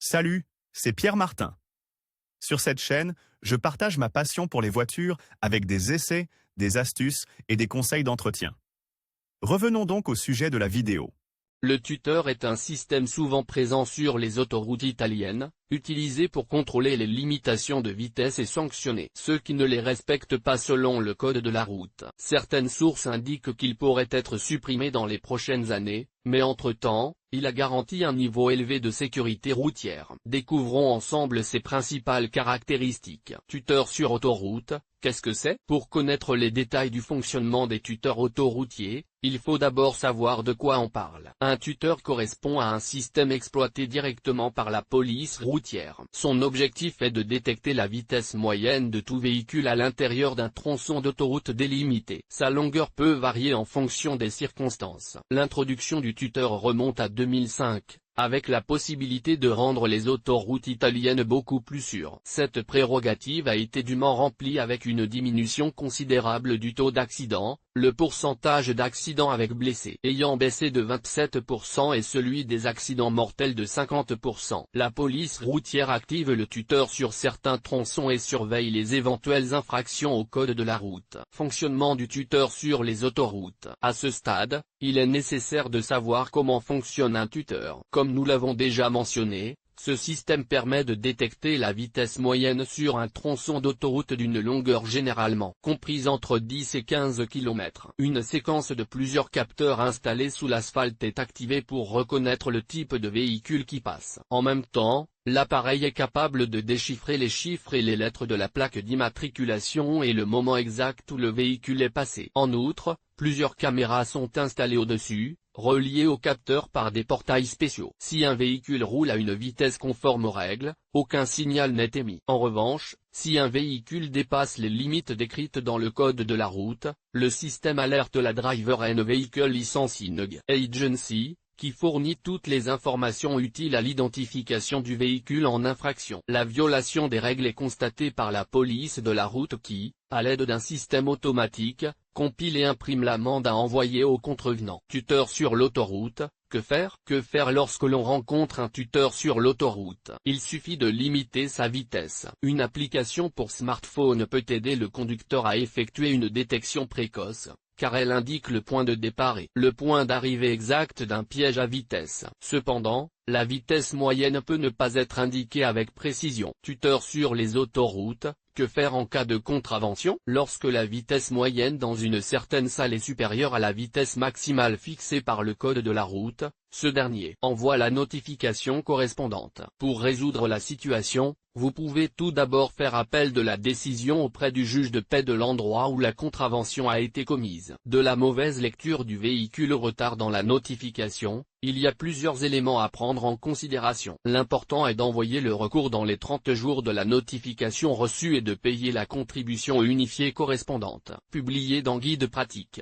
Salut, c'est Pierre Martin. Sur cette chaîne, je partage ma passion pour les voitures avec des essais, des astuces et des conseils d'entretien. Revenons donc au sujet de la vidéo. Le tuteur est un système souvent présent sur les autoroutes italiennes, utilisé pour contrôler les limitations de vitesse et sanctionner ceux qui ne les respectent pas selon le code de la route. Certaines sources indiquent qu'il pourrait être supprimé dans les prochaines années, mais entre-temps, il a garanti un niveau élevé de sécurité routière. Découvrons ensemble ses principales caractéristiques. Tuteur sur autoroute, qu'est-ce que c'est? Pour connaître les détails du fonctionnement des tuteurs autoroutiers, il faut d'abord savoir de quoi on parle. Un tuteur correspond à un système exploité directement par la police routière. Son objectif est de détecter la vitesse moyenne de tout véhicule à l'intérieur d'un tronçon d'autoroute délimité. Sa longueur peut varier en fonction des circonstances. L'introduction du tuteur remonte à 2005. Avec la possibilité de rendre les autoroutes italiennes beaucoup plus sûres. Cette prérogative a été dûment remplie avec une diminution considérable du taux d'accident, le pourcentage d'accidents avec blessés ayant baissé de 27% et celui des accidents mortels de 50%. La police routière active le tuteur sur certains tronçons et surveille les éventuelles infractions au code de la route. Fonctionnement du tuteur sur les autoroutes. À ce stade, il est nécessaire de savoir comment fonctionne un tuteur. Comme nous l'avons déjà mentionné, ce système permet de détecter la vitesse moyenne sur un tronçon d'autoroute d'une longueur généralement comprise entre 10 et 15 km. Une séquence de plusieurs capteurs installés sous l'asphalte est activée pour reconnaître le type de véhicule qui passe. En même temps, l'appareil est capable de déchiffrer les chiffres et les lettres de la plaque d'immatriculation et le moment exact où le véhicule est passé. En outre, plusieurs caméras sont installées au-dessus, reliées au capteur par des portails spéciaux. Si un véhicule roule à une vitesse conforme aux règles, aucun signal n'est émis. En revanche, si un véhicule dépasse les limites décrites dans le code de la route, le système alerte la Driver and Vehicle Licensing Agency, qui fournit toutes les informations utiles à l'identification du véhicule en infraction. La violation des règles est constatée par la police de la route qui, à l'aide d'un système automatique, compile et imprime l'amende à envoyer au contrevenant. Tuteur sur l'autoroute, que faire? Que faire lorsque l'on rencontre un tuteur sur l'autoroute? Il suffit de limiter sa vitesse. Une application pour smartphone peut aider le conducteur à effectuer une détection précoce, car elle indique le point de départ et le point d'arrivée exact d'un piège à vitesse. Cependant, la vitesse moyenne peut ne pas être indiquée avec précision. Tuteur sur les autoroutes, que faire en cas de contravention? Lorsque la vitesse moyenne dans une certaine salle est supérieure à la vitesse maximale fixée par le code de la route, ce dernier envoie la notification correspondante. Pour résoudre la situation, vous pouvez tout d'abord faire appel de la décision auprès du juge de paix de l'endroit où la contravention a été commise. De la mauvaise lecture du véhicule au retard dans la notification, il y a plusieurs éléments à prendre en considération. L'important est d'envoyer le recours dans les 30 jours de la notification reçue et de payer la contribution unifiée correspondante. Publié dans Guide pratique.